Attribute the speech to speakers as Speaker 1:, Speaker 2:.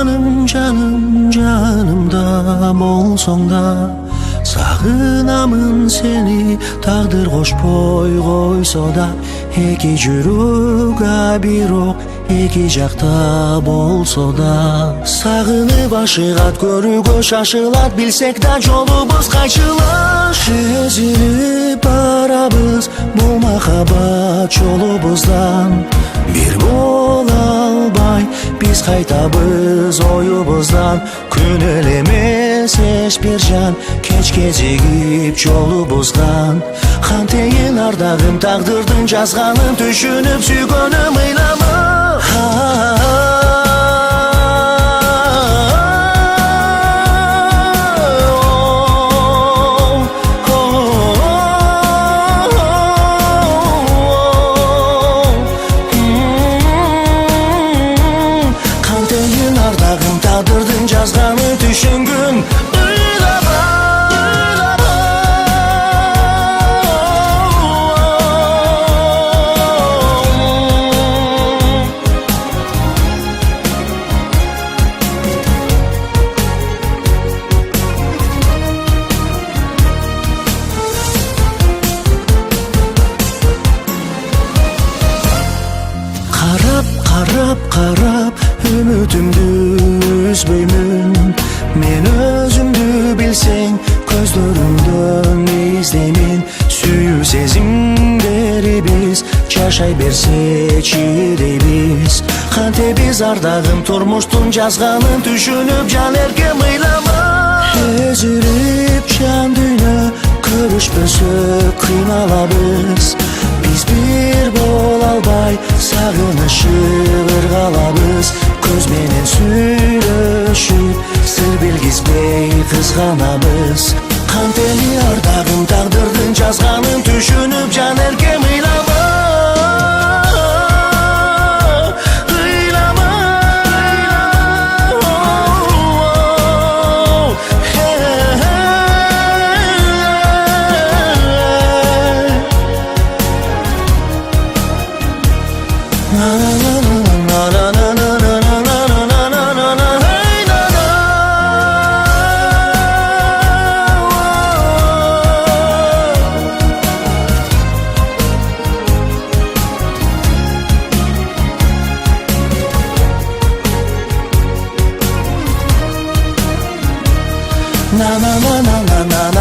Speaker 1: Canım canım canımda bolsong da Sağınamın seni taqdir qo'shbo'y qo'ysa da Iki жүрөк бирок эки жакта болсо да Сагынып ашыгат көрүүгө шашылат билсек да жолубуз кайчылаш Эзилип барабыз бул махабат жолубуздан Бир бола албай биз кайтабыз оюбуздан Күн эле эмес эч бир жан кеч кезигип жолубузган Кантейин ардагым тагдырдын жазганын түшүнүп сүйгөнүм ыйлама Кантейин ардагым тагдырдын жазганын түшүнгүм Qarab ümitімді үзбеймін Мен өзімді білсең көздөрүңдөн издеймин Сүйүү сезимдери биз жашай берсечи дейбиз Канте биз ардагым турмуштун жазганын түшүнүп жан эркем ыйлама Эзилип жан дүйнө көрүшпөсөк кыйналабыз Биз бир бола албай сагынышып ыргалабыз Көз менен сүйлөшүп сыр билгизбей кызганабыз Кантели ардагым тагдырдын жазганын түшүнүп жан эркем ыйлама Na na na na na na